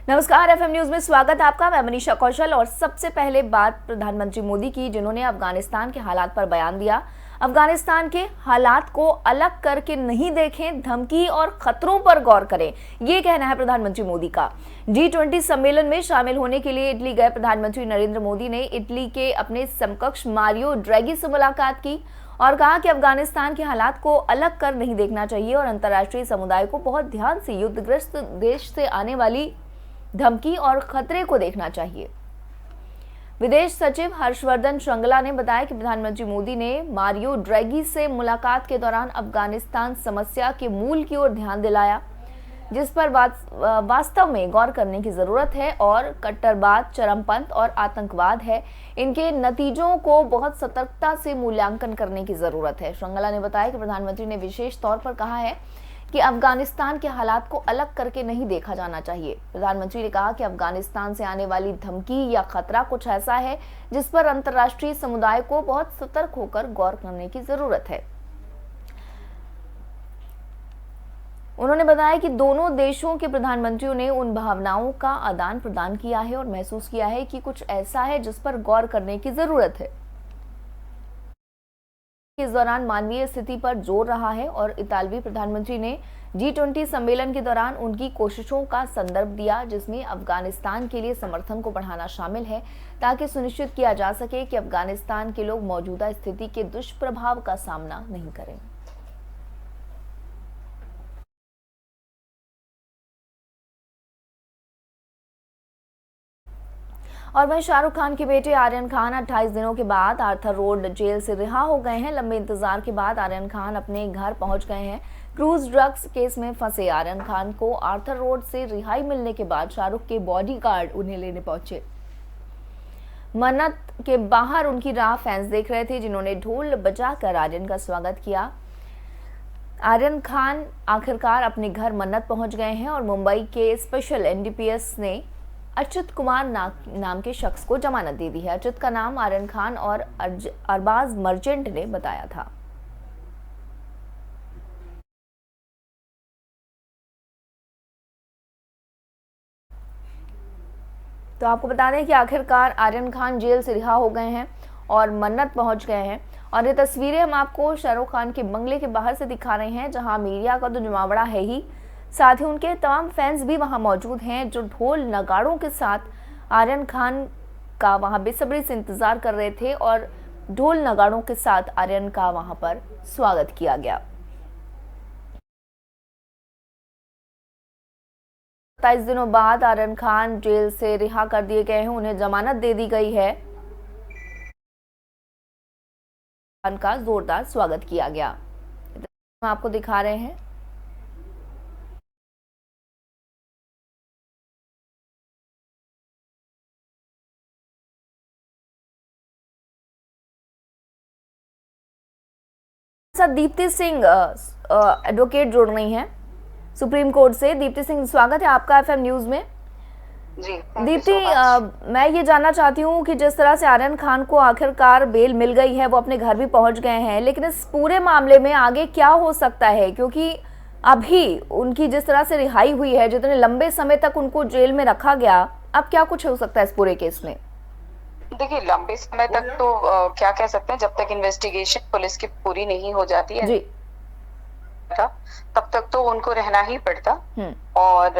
नमस्कार, FM news में स्वागत है आपका। मैं मनीषा कौशल। और सबसे पहले बात प्रधानमंत्री मोदी की, जिन्होंने अफगानिस्तान के हालात पर बयान दिया। अफगानिस्तान के हालात को अलग करके नहीं देखें, धमकी और खतरों पर गौर करें, ये कहना है प्रधानमंत्री मोदी का। G20 सम्मेलन में शामिल होने के लिए इटली गए प्रधानमंत्री नरेंद्र मोदी ने इटली के अपने समकक्ष मारियो ड्रैगी से मुलाकात की और कहा कि अफगानिस्तान के हालात को अलग कर नहीं देखना चाहिए और अंतर्राष्ट्रीय समुदाय को बहुत ध्यान से युद्धग्रस्त देश से आने वाली धमकी और खतरे को देखना चाहिए। विदेश सचिव हर्षवर्धन श्रृंगला ने बताया कि प्रधानमंत्री मोदी ने मारियो ड्रैगी से मुलाकात के दौरान अफगानिस्तान समस्या के मूल की ओर ध्यान दिलाया, जिस पर वास्तव में गौर करने की जरूरत है और कट्टरवाद, चरमपंथ और आतंकवाद है, इनके नतीजों को बहुत सतर्कता से मूल्यांकन करने की जरूरत है। श्रृंगला ने बताया कि प्रधानमंत्री ने विशेष तौर पर कहा है कि अफगानिस्तान के हालात को अलग करके नहीं देखा जाना चाहिए। प्रधानमंत्री ने कहा कि अफगानिस्तान से आने वाली धमकी या खतरा कुछ ऐसा है जिस पर अंतर्राष्ट्रीय समुदाय को बहुत सतर्क होकर गौर करने की जरूरत है। उन्होंने बताया कि दोनों देशों के प्रधानमंत्रियों ने उन भावनाओं का आदान प्रदान किया है और महसूस किया है कि कुछ ऐसा है जिस पर गौर करने की जरूरत है। इस दौरान मानवीय स्थिति पर जोर रहा है और इतालवी प्रधानमंत्री ने G20 सम्मेलन के दौरान उनकी कोशिशों का संदर्भ दिया, जिसमें अफगानिस्तान के लिए समर्थन को बढ़ाना शामिल है ताकि सुनिश्चित किया जा सके कि अफगानिस्तान के लोग मौजूदा स्थिति के दुष्प्रभाव का सामना नहीं करें। और वहीं शाहरुख खान के बेटे आर्यन खान 28 दिनों के बाद आर्थर रोड जेल से रिहा हो गए हैं। लंबे इंतजार के बाद आर्यन खान अपने घर पहुंच गए हैं। क्रूज ड्रग्स केस में फंसे आर्यन खान को आर्थर रोड से रिहाई मिलने के बाद शाहरुख के बॉडीगार्ड उन्हें लेने पहुंचे। मन्नत के बाहर उनकी राह फैंस देख रहे थे, जिन्होंने ढोल बजाकर आर्यन का स्वागत किया। आर्यन खान आखिरकार अपने घर मन्नत पहुंच गए हैं और मुंबई के स्पेशल एनडीपीएस ने अच्युत कुमार नाम के शख्स को जमानत दे दी है। अच्युत का नाम आर्यन खान और अरबाज मर्चेंट ने बताया था। तो आपको बता दें कि आखिरकार आर्यन खान जेल से रिहा हो गए हैं और मन्नत पहुंच गए हैं। और ये तस्वीरें हम आपको शाहरुख खान के बंगले के बाहर से दिखा रहे हैं, जहां मीडिया का तो जमावड़ा है ही, साथ ही उनके तमाम फैंस भी वहां मौजूद हैं, जो ढोल नगाड़ों के साथ आर्यन खान का वहां बेसब्री से इंतजार कर रहे थे और ढोल नगाड़ों के साथ आर्यन का वहां पर स्वागत किया गया। 27 दिनों बाद आर्यन खान जेल से रिहा कर दिए गए हैं, उन्हें जमानत दे दी गई है। खान का जोरदार स्वागत किया गया। हम आपको दिखा रहे हैं। दीप्ति सिंह एडवोकेट जुड़ रही हैं सुप्रीम कोर्ट से। दीप्ति सिंह, स्वागत है आपका एफएम न्यूज में। जी दीप्ति, मैं ये जानना चाहती हूँ कि जिस तरह से आर्यन खान को आखिरकार बेल मिल गई है, वो अपने घर भी पहुंच गए हैं, लेकिन इस पूरे मामले में आगे क्या हो सकता है? क्योंकि अभी उनकी जिस तरह से रिहाई हुई है, जितने लंबे समय तक उनको जेल में रखा गया, अब क्या कुछ हो सकता है इस पूरे केस में? देखिए, लंबे समय तक तो क्या कह सकते हैं, जब तक इन्वेस्टिगेशन पुलिस की पूरी नहीं हो जाती है जी, तब तक तो उनको रहना ही पड़ता। और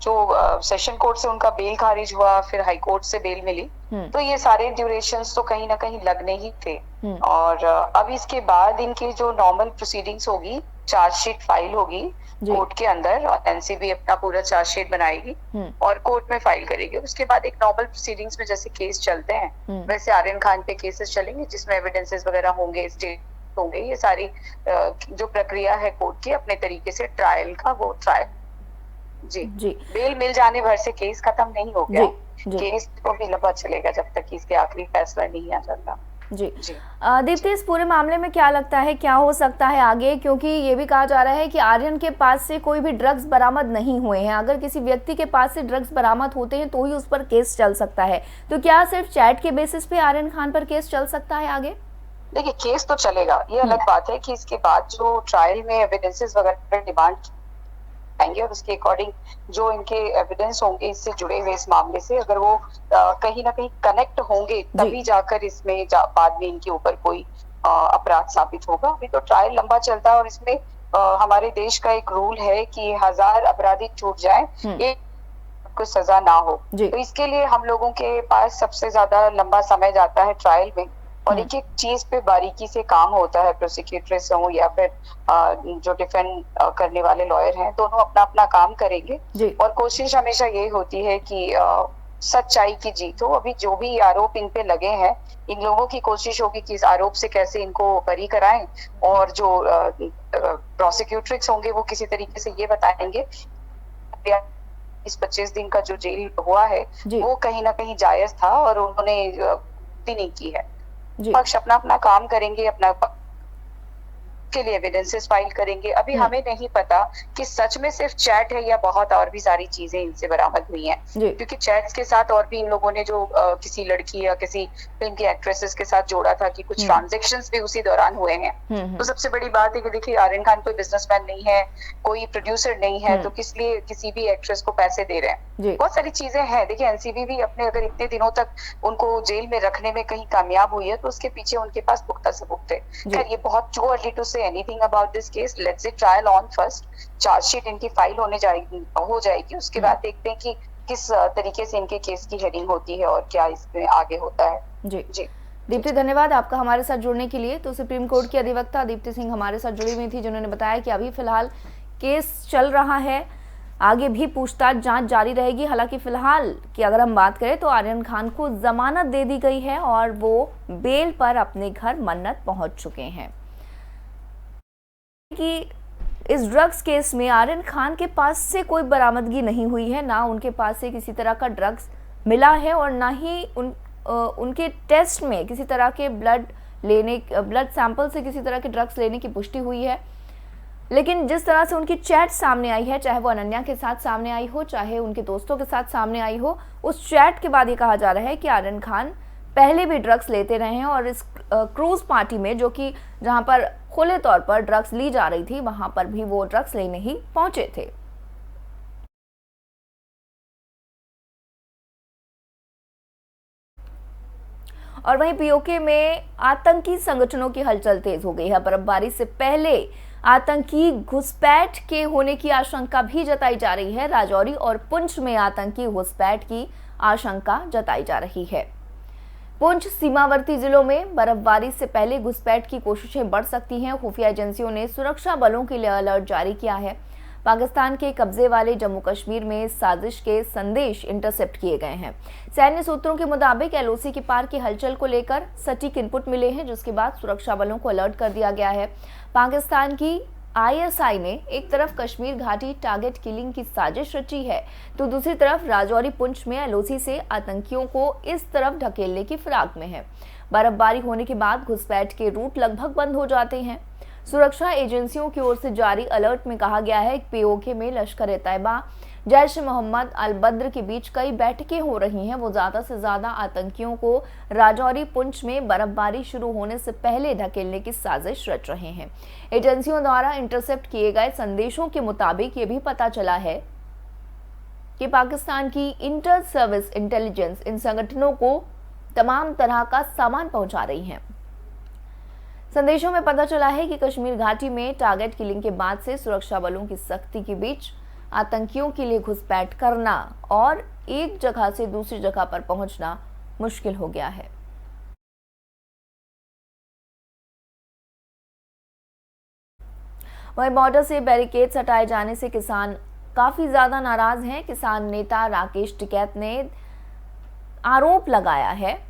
जो सेशन कोर्ट से उनका बेल खारिज हुआ, फिर हाई कोर्ट से बेल मिली, तो ये सारे ड्यूरेशंस तो कहीं ना कहीं लगने ही थे। और अब इसके बाद इनकी जो नॉर्मल प्रोसीडिंग्स होगी, चार्जशीट फाइल होगी कोर्ट के अंदर, और एनसीबी अपना पूरा चार्जशीट बनाएगी और कोर्ट में फाइल करेगी। उसके बाद एक नॉर्मल प्रोसीडिंग्स में जैसे केस चलते हैं, वैसे आर्यन खान पे केसेस चलेंगे, जिसमें एविडेंसेस वगैरह होंगे, स्टेट होंगे, ये सारी जो प्रक्रिया है कोर्ट की अपने तरीके से ट्रायल का, वो ट्रायल जी बेल मिल जाने भर से केस खत्म नहीं हो गया। केस तो भी लंबा चलेगा जब तक इसके आखिरी फैसला नहीं आ जाता। जी दीप्ति, इस पूरे मामले में क्या लगता है क्या हो सकता है आगे? क्योंकि ये भी कहा जा रहा है कि आर्यन के पास से कोई भी ड्रग्स बरामद नहीं हुए हैं। अगर किसी व्यक्ति के पास से ड्रग्स बरामद होते हैं तो ही उस पर केस चल सकता है, तो क्या सिर्फ चैट के बेसिस पे आर्यन खान पर केस चल सकता है आगे? देखिए, केस तो चलेगा, ये अलग बात है कि इसके बाद जो ट्रायल में एविडेंसेस वगैरह डिमांड बताएंगे और उसके अकॉर्डिंग जो इनके एविडेंस होंगे इससे जुड़े हुए इस मामले से, अगर वो कहीं ना कहीं कनेक्ट होंगे तभी जाकर इसमें बाद में इनके ऊपर कोई अपराध साबित होगा। अभी तो ट्रायल लंबा चलता है और इसमें हमारे देश का एक रूल है कि 1000 अपराधी छूट जाए, एक को सजा ना हो। तो इसके लिए हम लोगों के पास सबसे ज्यादा लंबा समय जाता है ट्रायल में, और एक एक चीज पे बारीकी से काम होता है। प्रोसिक्यूटर्स हो या फिर जो डिफेंड करने वाले लॉयर हैं, दोनों अपना अपना काम करेंगे और कोशिश हमेशा ये होती है कि सच्चाई की जीत हो। अभी जो भी आरोप इन पे लगे हैं, इन लोगों की कोशिश होगी कि इस आरोप से कैसे इनको बरी कराएं, और जो प्रोसिक्यूटर्स होंगे वो किसी तरीके से ये बताएंगे इस 25 दिन का जो जेल हुआ है वो कहीं ना कहीं जायज था और उन्होंने नहीं की है। पक्ष अपना अपना काम करेंगे, अपना के लिए एविडेंसेस फाइल करेंगे। अभी हमें नहीं पता कि सच में सिर्फ चैट है या बहुत और भी सारी चीजें इनसे बरामद हुई हैं, क्योंकि चैट्स के साथ और भी इन लोगों ने जो किसी लड़की या किसी फिल्म की एक्ट्रेसेस के साथ जोड़ा था कि कुछ ट्रांजैक्शंस भी उसी दौरान हुए हैं। तो सबसे बड़ी बात है कि देखिए आर्यन खान कोई बिजनेसमैन नहीं है, कोई प्रोड्यूसर नहीं है, तो किस लिए किसी भी एक्ट्रेस को पैसे दे रहे हैं। बहुत सारी चीजें हैं। देखिए एनसीबी भी अपने अगर इतने दिनों तक उनको जेल में रखने में कहीं कामयाब हुई है तो उसके पीछे उनके पास पुख्ता सबूत थे। खैर ये बहुत too early to say anything about this case. Let's it trial on first, chargesheet इनकी फाइल हो जाएगी, उसके बाद देखते हैं कि किस तरीके से इनके केस की हेडिंग होती है और क्या इसमें आगे होता है। जी दीप्ति, धन्यवाद आपका हमारे साथ जुड़ने के लिए। तो सुप्रीम कोर्ट की अधिवक्ता दीप्ति सिंह हमारे साथ जुड़ी हुई थी, जिन्होंने बताया कि अभी फिलहाल केस चल रहा है, आगे भी पूछताछ जांच जारी रहेगी। हालांकि फिलहाल की अगर हम बात करें तो आर्यन खान को जमानत दे दी गई है और वो बेल पर अपने घर मन्नत पहुंच चुके हैं। कि इस ड्रग्स केस में आर्यन खान के पास से कोई बरामदगी नहीं हुई है, ना उनके पास से किसी तरह का ड्रग्स मिला है और ना ही उनके टेस्ट में किसी तरह के ब्लड सैंपल से किसी तरह के ड्रग्स लेने की पुष्टि हुई है। लेकिन जिस तरह से उनकी चैट सामने आई है, चाहे वो अनन्या के साथ सामने आई हो, चाहे उनके दोस्तों के साथ सामने आई हो, उस चैट के बाद ये कहा जा रहा है कि आर्यन खान पहले भी ड्रग्स लेते रहे हैं और इस क्रूज पार्टी में, जो कि जहां पर खुले तौर पर ड्रग्स ली जा रही थी, वहां पर भी वो ड्रग्स लेने ही पहुंचे थे। और वहीं पीओके में आतंकी संगठनों की हलचल तेज हो गई है। बर्फबारी से पहले आतंकी घुसपैठ के होने की आशंका भी जताई जा रही है। राजौरी और पुंछ में आतंकी घुसपैठ की आशंका जताई जा रही है। पुंछ सीमावर्ती जिलों में बर्फबारी से पहले घुसपैठ की कोशिशें बढ़ सकती हैं। खुफिया एजेंसियों ने सुरक्षा बलों के लिए अलर्ट जारी किया है। पाकिस्तान के कब्जे वाले जम्मू कश्मीर में साजिश के संदेश इंटरसेप्ट किए गए हैं। सैन्य सूत्रों के मुताबिक एलओसी के पार की हलचल को लेकर सटीक इनपुट मिले हैं, जिसके बाद सुरक्षा बलों को अलर्ट कर दिया गया है। पाकिस्तान की आईएसआई ने एक तरफ कश्मीर घाटी टारगेट किलिंग की साजिश रची है, तो दूसरी तरफ राजौरी पुंछ में एलओसी से आतंकियों को इस तरफ ढकेलने की फिराक में है। बर्फबारी होने के बाद घुसपैठ के रूट लगभग बंद हो जाते हैं। सुरक्षा एजेंसियों की ओर से जारी अलर्ट में कहा गया है कि पीओके में लश्कर-ए-तैयबा, जैश-ए-मोहम्मद, अल-बद्र के बीच कई बैठकें हो रही हैं। वो ज्यादा से ज्यादा आतंकियों को राजौरी पुंछ में बर्फबारी शुरू होने से पहले ढकेलने की साजिश रच रहे हैं। एजेंसियों द्वारा इंटरसेप्ट किए गए संदेशों के मुताबिक ये भी पता चला है कि पाकिस्तान की इंटर सर्विस इंटेलिजेंस इन संगठनों को तमाम तरह का सामान पहुंचा रही है। संदेशों में पता चला है कि कश्मीर घाटी में टारगेट किलिंग के बाद से सुरक्षा बलों की सख्ती के बीच आतंकियों के लिए घुसपैठ करना और एक जगह से दूसरी जगह पर पहुंचना मुश्किल हो गया है। वहीं बॉर्डर से बैरिकेड्स हटाए जाने से किसान काफी ज्यादा नाराज हैं। किसान नेता राकेश टिकैत ने आरोप लगाया है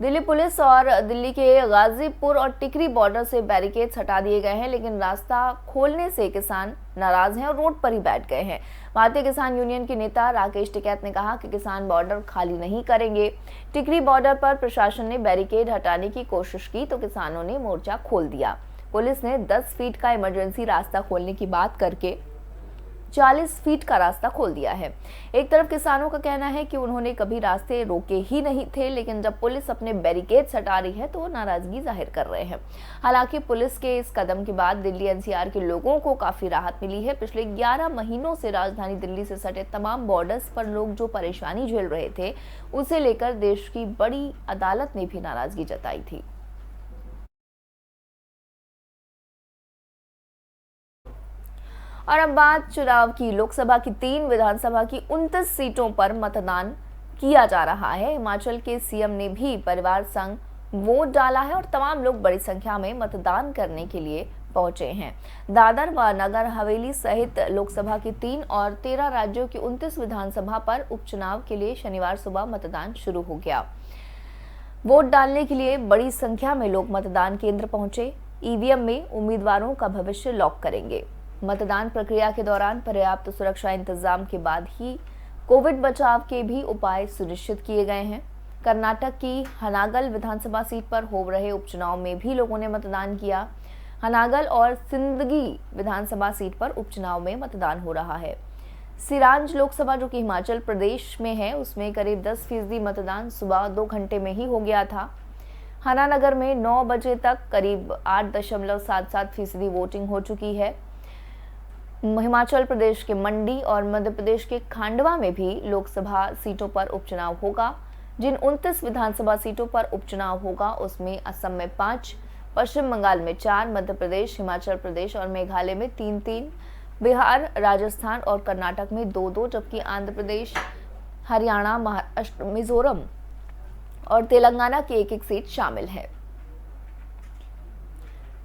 दिल्ली पुलिस और दिल्ली के गाजीपुर और टिकरी बॉर्डर से बैरिकेड्स हटा दिए गए हैं, लेकिन रास्ता खोलने से किसान नाराज हैं और रोड पर ही बैठ गए हैं। भारतीय किसान यूनियन के नेता राकेश टिकैत ने कहा कि किसान बॉर्डर खाली नहीं करेंगे। टिकरी बॉर्डर पर प्रशासन ने बैरिकेड हटाने की कोशिश की तो किसानों ने मोर्चा खोल दिया। पुलिस ने 10 फीट का इमरजेंसी रास्ता खोलने की बात करके 40 फीट का रास्ता खोल दिया है। एक तरफ किसानों का कहना है कि उन्होंने कभी रास्ते रोके ही नहीं थे, लेकिन जब पुलिस अपने बैरिकेड्स हटा रही है तो वो नाराजगी जाहिर कर रहे हैं। हालांकि पुलिस के इस कदम के बाद दिल्ली एनसीआर के लोगों को काफी राहत मिली है। पिछले 11 महीनों से राजधानी दिल्ली से सटे तमाम बॉर्डर्स पर लोग जो परेशानी झेल रहे थे, उसे लेकर देश की बड़ी अदालत ने भी नाराजगी जताई थी। और अब बात चुनाव की। लोकसभा की 3, विधानसभा की 29 सीटों पर मतदान किया जा रहा है। हिमाचल के सीएम ने भी परिवार संग वोट डाला है और तमाम लोग बड़ी संख्या में मतदान करने के लिए पहुंचे हैं। दादर व नगर हवेली सहित लोकसभा की 3 और 13 राज्यों की 29 विधानसभा पर उपचुनाव के लिए शनिवार सुबह मतदान शुरू हो गया। वोट डालने के लिए बड़ी संख्या में लोग मतदान केंद्र पहुंचे। ईवीएम में उम्मीदवारों का भविष्य लॉक करेंगे। मतदान प्रक्रिया के दौरान पर्याप्त सुरक्षा इंतजाम के बाद ही कोविड बचाव के भी उपाय सुनिश्चित किए गए हैं। कर्नाटक की हनागल विधानसभा सीट पर हो रहे उपचुनाव में भी लोगों ने मतदान किया। हनागल और सिंदगी विधानसभा सीट पर उपचुनाव में मतदान हो रहा है। सिरांज लोकसभा जो कि हिमाचल प्रदेश में है, उसमें करीब 10% मतदान सुबह 2 घंटे में ही हो गया था। हनानगर में 9 बजे तक करीब 8.77% वोटिंग हो चुकी है। हिमाचल प्रदेश के मंडी और मध्य प्रदेश के खांडवा में भी लोकसभा सीटों पर उपचुनाव होगा। जिन 29 विधानसभा सीटों पर उपचुनाव होगा उसमें असम में 5, पश्चिम बंगाल में 4, मध्य प्रदेश, हिमाचल प्रदेश और मेघालय में 3-3, बिहार, राजस्थान और कर्नाटक में 2-2, जबकि आंध्र प्रदेश, हरियाणा, महाराष्ट्र, मिजोरम और तेलंगाना की 1-1 सीट शामिल है।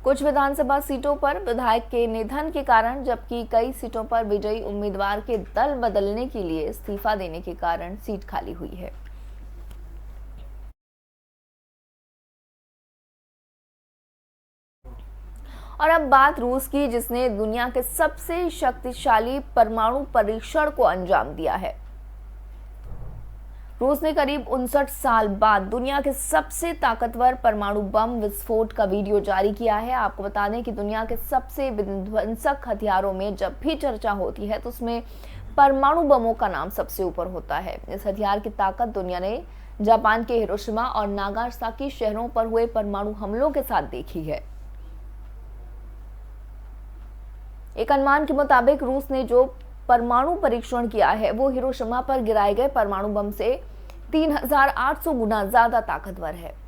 कुछ विधानसभा सीटों पर विधायक के निधन के कारण, जबकि कई सीटों पर विजयी उम्मीदवार के दल बदलने के लिए इस्तीफा देने के कारण सीट खाली हुई है। और अब बात रूस की, जिसने दुनिया के सबसे शक्तिशाली परमाणु परीक्षण को अंजाम दिया है। रूस ने करीब 59 साल बाद दुनिया के सबसे ताकतवर परमाणु बम विस्फोट का वीडियो जारी किया है। आपको बता दें कि दुनिया के सबसे विध्वंसक हथियारों में जब भी चर्चा होती है तो उसमें परमाणु बमों का नाम सबसे ऊपर होता है। इस हथियार की ताकत दुनिया ने जापान के हिरोशिमा और नागासाकी शहरों पर हुए परमाणु हमलों के साथ देखी है। एक अनुमान के मुताबिक रूस ने जो परमाणु परीक्षण किया है वो हिरोशिमा पर गिराए गए परमाणु बम से 3800 गुना ज्यादा ताकतवर है।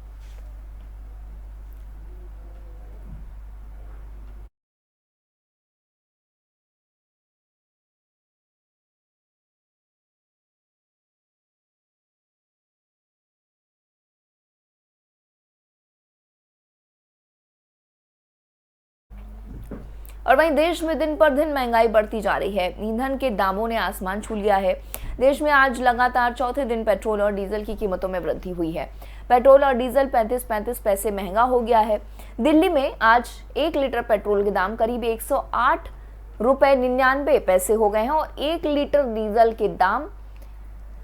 और वहीं देश में दिन पर दिन महंगाई बढ़ती जा रही है। ईंधन के दामों ने आसमान छू लिया है। देश में आज लगातार चौथे दिन पेट्रोल और डीजल की कीमतों में वृद्धि हुई है। पेट्रोल और डीजल 35-35 पैसे महंगा हो गया है। दिल्ली में आज 1 लीटर पेट्रोल के दाम करीब 108 रुपए 99 पैसे हो गए हैं और 1 लीटर डीजल के दाम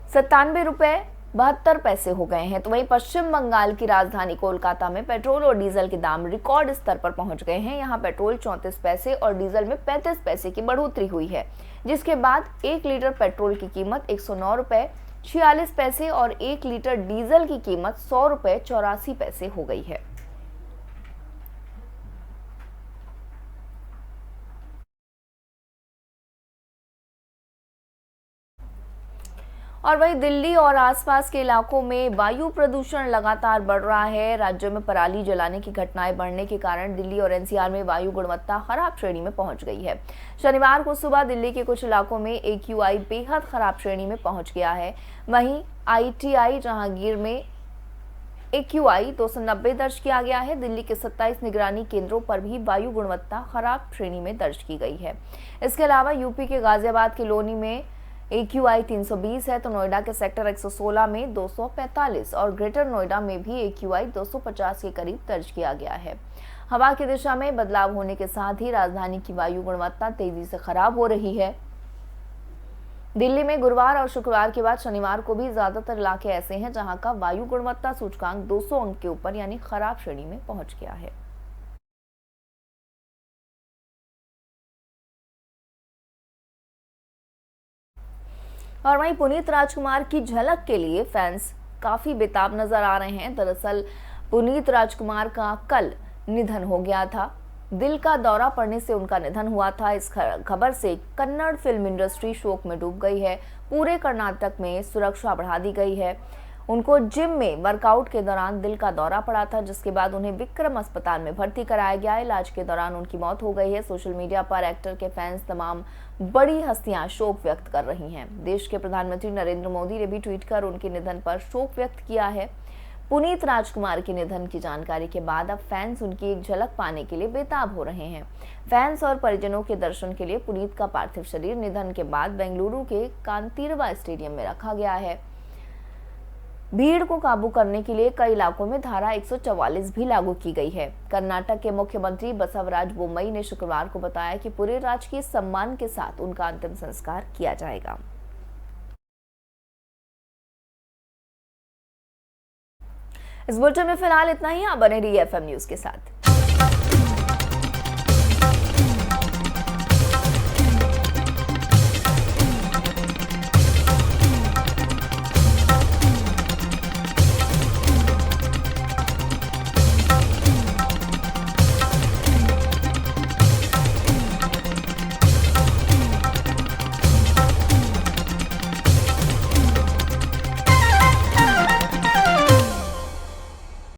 97 रुपए 72 पैसे हो गए हैं। तो वहीं पश्चिम बंगाल की राजधानी कोलकाता में पेट्रोल और डीजल के दाम रिकॉर्ड स्तर पर पहुंच गए हैं। यहां पेट्रोल 34 पैसे और डीजल में 35 पैसे की बढ़ोतरी हुई है, जिसके बाद 1 लीटर पेट्रोल की कीमत 109 रुपए 46 पैसे और 1 लीटर डीजल की कीमत 100 रुपए 84 पैसे हो गई है। और वहीं दिल्ली और आसपास के इलाकों में वायु प्रदूषण लगातार बढ़ रहा है। राज्य में पराली जलाने की घटनाएं बढ़ने के कारण दिल्ली और एनसीआर में वायु गुणवत्ता खराब श्रेणी में पहुंच गई है। शनिवार को सुबह दिल्ली के कुछ इलाकों में AQI बेहद खराब श्रेणी में पहुंच गया है। वहीं ITI जहांगीर में AQI 290 दर्ज किया गया है। दिल्ली के 27 निगरानी केंद्रों पर भी वायु गुणवत्ता खराब श्रेणी में दर्ज की गई है। इसके अलावा यूपी के गाजियाबाद के लोनी में AQI 320 है, तो नोएडा के सेक्टर 116 में 245 और ग्रेटर नोएडा में भी AQI 250 के करीब दर्ज किया गया है। हवा की दिशा में बदलाव होने के साथ ही राजधानी की वायु गुणवत्ता तेजी से खराब हो रही है। दिल्ली में गुरुवार और शुक्रवार के बाद शनिवार को भी ज्यादातर इलाके ऐसे हैं जहां का वायु गुणवत्ता सूचकांक 200 अंक के ऊपर यानी खराब श्रेणी में पहुंच गया है। और वहीं पुनीत राजकुमार की झलक के लिए फैंस काफी बेताब नजर आ रहे हैं। दरअसल पुनीत राजकुमार का कल निधन हो गया था। दिल का दौरा पड़ने से उनका निधन हुआ था। इस खबर से कन्नड़ फिल्म इंडस्ट्री शोक में डूब गई है। पूरे कर्नाटक में सुरक्षा बढ़ा दी गई है। उनको जिम में वर्कआउट के दौरान दिल का दौरा पड़ा था, जिसके बाद उन्हें विक्रम अस्पताल में भर्ती कराया गया। इलाज के दौरान उनकी मौत हो गई है। सोशल मीडिया पर एक्टर के फैंस तमाम बड़ी हस्तियां शोक व्यक्त कर रही हैं। देश के प्रधानमंत्री नरेंद्र मोदी ने भी ट्वीट कर उनके निधन पर शोक व्यक्त किया है। पुनीत राजकुमार के निधन की जानकारी के बाद अब फैंस उनकी एक झलक पाने के लिए बेताब हो रहे हैं। फैंस और परिजनों के दर्शन के लिए पुनीत का पार्थिव शरीर निधन के बाद बेंगलुरु के कांतीरवा स्टेडियम में रखा गया है। भीड़ को काबू करने के लिए कई इलाकों में धारा 144 भी लागू की गई है। कर्नाटक के मुख्यमंत्री बसवराज बोम्मई ने शुक्रवार को बताया कि पूरे राजकीय सम्मान के साथ उनका अंतिम संस्कार किया जाएगा। इस बुलेटिन में फिलहाल इतना ही। आप बने रहिए FM न्यूज के साथ।